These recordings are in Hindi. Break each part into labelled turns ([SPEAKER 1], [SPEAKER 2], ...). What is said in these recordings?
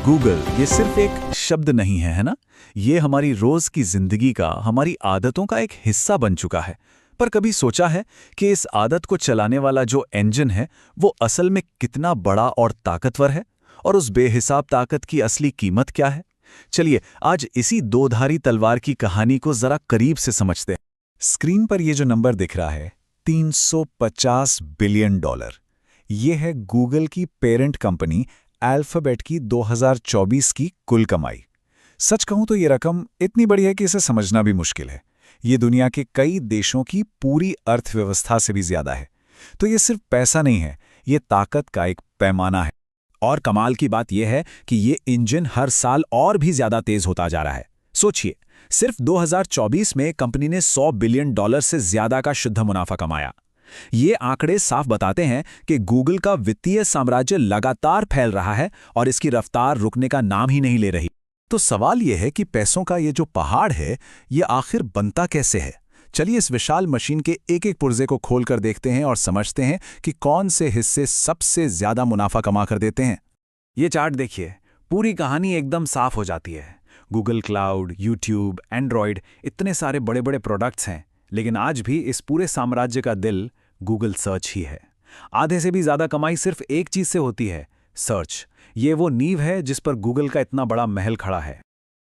[SPEAKER 1] गूगल ये सिर्फ एक शब्द नहीं है ना? ये हमारी रोज की जिंदगी का, हमारी आदतों का एक हिस्सा बन चुका है। पर कभी सोचा है कि इस आदत को चलाने वाला जो इंजन है वो असल में कितना बड़ा और ताकतवर है? और उस बेहिसाब ताकत की असली कीमत क्या है? चलिए आज इसी दो-धारी तलवार की कहानी को जरा करीब से समझते हैं। स्क्रीन पर ये जो नंबर दिख रहा है, $350 बिलियन, ये है गूगल की पेरेंट कंपनी अल्फाबेट की 2024 की कुल कमाई। सच कहूं तो ये रकम इतनी बड़ी है कि इसे समझना भी मुश्किल है। ये दुनिया के कई देशों की पूरी अर्थव्यवस्था से भी ज्यादा है। तो ये सिर्फ पैसा नहीं है, ये ताकत का एक पैमाना है। और कमाल की बात यह है कि ये इंजन हर साल और भी ज्यादा तेज होता जा रहा है। सोचिए, सिर्फ 2024 में कंपनी ने $100 बिलियन से ज्यादा का शुद्ध मुनाफा कमाया। ये आंकड़े साफ बताते हैं कि गूगल का वित्तीय साम्राज्य लगातार फैल रहा है और इसकी रफ्तार रुकने का नाम ही नहीं ले रही। तो सवाल यह है कि पैसों का ये जो पहाड़ है, ये आखिर बनता कैसे है? चलिए इस विशाल मशीन के एक एक पुर्जे को खोलकर देखते हैं और समझते हैं कि कौन से हिस्से सबसे ज्यादा मुनाफा कमा कर देते हैं। ये चार्ट देखिए, पूरी कहानी एकदम साफ हो जाती है। गूगल क्लाउड, यूट्यूब, एंड्रॉयड, इतने सारे बड़े बड़े प्रोडक्ट्स हैं, लेकिन आज भी इस पूरे साम्राज्य का दिल गूगल सर्च ही है। आधे से भी ज्यादा कमाई सिर्फ एक चीज से होती है, सर्च। ये वो नींव है जिस पर गूगल का इतना बड़ा महल खड़ा है।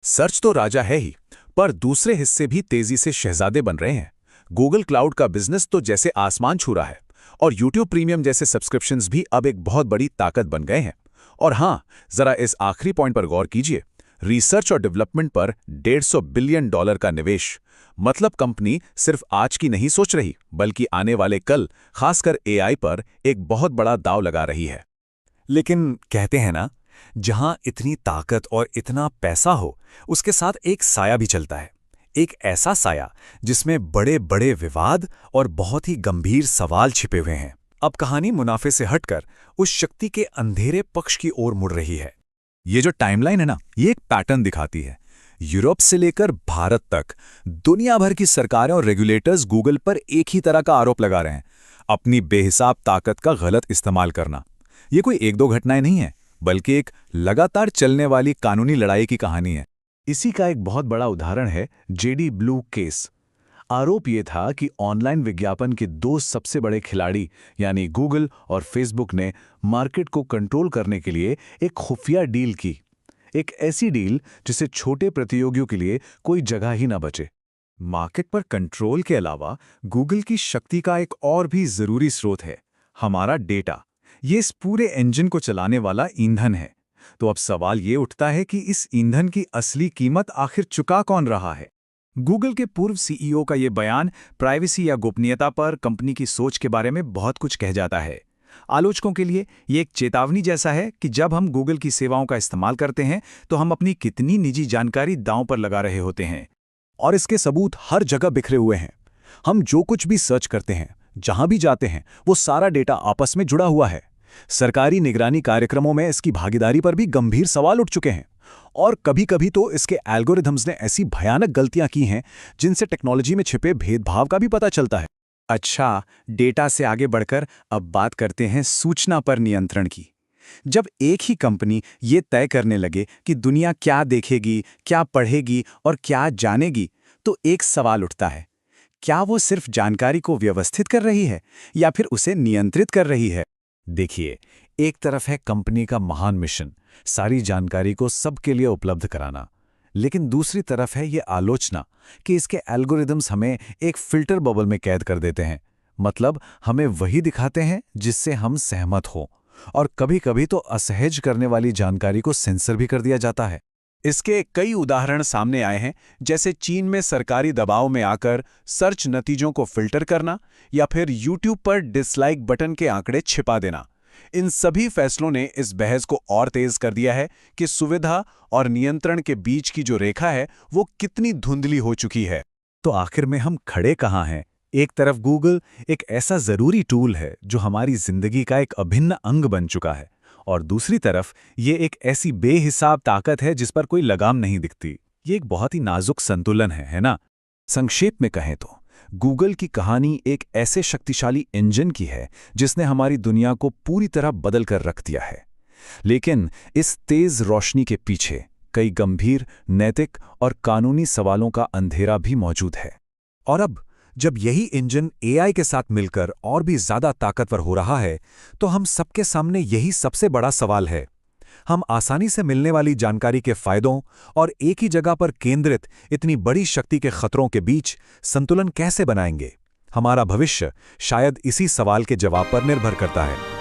[SPEAKER 2] सर्च तो राजा है ही, पर दूसरे हिस्से भी तेजी से शहजादे बन रहे हैं। गूगल क्लाउड का बिजनेस तो जैसे आसमान छू रहा है, और यूट्यूब प्रीमियम जैसे सब्सक्रिप्शंस भी अब एक बहुत बड़ी ताकत बन गए हैं। और हाँ, जरा इस आखिरी पॉइंट पर गौर कीजिए, रिसर्च और डेवलपमेंट पर $150 बिलियन का निवेश। मतलब कंपनी सिर्फ आज की नहीं सोच रही, बल्कि आने वाले कल, खासकर एआई पर एक बहुत बड़ा दांव लगा रही है।
[SPEAKER 1] लेकिन कहते हैं ना, जहां इतनी ताकत और इतना पैसा हो, उसके साथ एक साया भी चलता है। एक ऐसा साया जिसमें बड़े बड़े विवाद और बहुत ही गंभीर सवाल छिपे हुए हैं। अब कहानी मुनाफे से हटकर उस शक्ति के अंधेरे पक्ष की ओर मुड़ रही है। ये जो टाइमलाइन है ना, ये एक पैटर्न दिखाती है। यूरोप से लेकर भारत तक दुनिया भर की सरकारें और रेगुलेटर्स गूगल पर एक ही तरह का आरोप लगा रहे हैं, अपनी बेहिसाब ताकत का गलत इस्तेमाल करना। ये कोई एक दो घटनाएं नहीं है, बल्कि एक लगातार चलने वाली कानूनी लड़ाई की कहानी है। इसी का एक बहुत बड़ा उदाहरण है जेडी ब्लू केस। आरोप ये था कि ऑनलाइन विज्ञापन के दो सबसे बड़े खिलाड़ी यानी गूगल और फेसबुक ने मार्केट को कंट्रोल करने के लिए एक खुफिया डील की। एक ऐसी डील जिसे छोटे प्रतियोगियों के लिए कोई जगह ही ना बचे। मार्केट पर कंट्रोल के अलावा गूगल की शक्ति का एक और भी जरूरी स्रोत है, हमारा डेटा। ये इस पूरे इंजन को चलाने वाला ईंधन है। तो अब सवाल ये उठता है कि इस ईंधन की असली कीमत आखिर चुका कौन रहा है? गूगल के पूर्व सीईओ का ये बयान प्राइवेसी या गोपनीयता पर कंपनी की सोच के बारे में बहुत कुछ कह जाता है। आलोचकों के लिए ये एक चेतावनी जैसा है कि जब हम गूगल की सेवाओं का इस्तेमाल करते हैं तो हम अपनी कितनी निजी जानकारी दांव पर लगा रहे होते हैं। और इसके सबूत हर जगह बिखरे हुए हैं। हम जो कुछ भी सर्च करते हैं, जहां भी जाते हैं, वो सारा डेटा आपस में जुड़ा हुआ है। सरकारी निगरानी कार्यक्रमों में इसकी भागीदारी पर भी गंभीर सवाल उठ चुके हैं। और कभी-कभी तो इसके एल्गोरिथम्स ने ऐसी भयानक गलतियां की हैं जिनसे टेक्नोलॉजी में छिपे भेदभाव का भी पता चलता है। अच्छा, डेटा से आगे बढ़कर अब बात करते हैं सूचना पर नियंत्रण की। जब एक ही कंपनी ये तय करने लगे कि दुनिया क्या देखेगी, क्या पढ़ेगी और क्या जानेगी, तो एक सवाल उठता है, क्या वो सिर्फ जानकारी को व्यवस्थित कर रही है या फिर उसे नियंत्रित कर रही है? देखिए, एक तरफ है कंपनी का महान मिशन, सारी जानकारी को सबके लिए उपलब्ध कराना। लेकिन दूसरी तरफ है ये आलोचना कि इसके एल्गोरिदम्स हमें एक फिल्टर बबल में कैद कर देते हैं। मतलब हमें वही दिखाते हैं जिससे हम सहमत हों, और कभी-कभी तो असहज करने वाली जानकारी को सेंसर भी कर दिया जाता है। इसके कई उदाहरण सामने आए हैं, जैसे चीन में सरकारी दबाव में आकर सर्च नतीजों को फिल्टर करना या फिर यूट्यूब पर डिसलाइक बटन के आंकड़े छिपा देना। इन सभी फैसलों ने इस बहस को और तेज कर दिया है कि सुविधा और नियंत्रण के बीच की जो रेखा है वो कितनी धुंधली हो चुकी है। तो आखिर में हम खड़े कहाँ हैं? एक तरफ गूगल एक ऐसा जरूरी टूल है जो हमारी जिंदगी का एक अभिन्न अंग बन चुका है, और दूसरी तरफ ये एक ऐसी बेहिसाब ताकत है जिस पर कोई लगाम नहीं दिखती। ये एक बहुत ही नाजुक संतुलन है ना? संक्षेप में कहें तो गूगल की कहानी एक ऐसे शक्तिशाली इंजन की है जिसने हमारी दुनिया को पूरी तरह बदल कर रख दिया है। लेकिन इस तेज रोशनी के पीछे कई गंभीर नैतिक और कानूनी सवालों का अंधेरा भी मौजूद है। और अब जब यही इंजन एआई के साथ मिलकर और भी ज्यादा ताकतवर हो रहा है, तो हम सबके सामने यही सबसे बड़ा सवाल है। हम आसानी से मिलने वाली जानकारी के फायदों और एक ही जगह पर केंद्रित इतनी बड़ी शक्ति के खतरों के बीच संतुलन कैसे बनाएंगे? हमारा भविष्य शायद इसी सवाल के जवाब पर निर्भर करता है।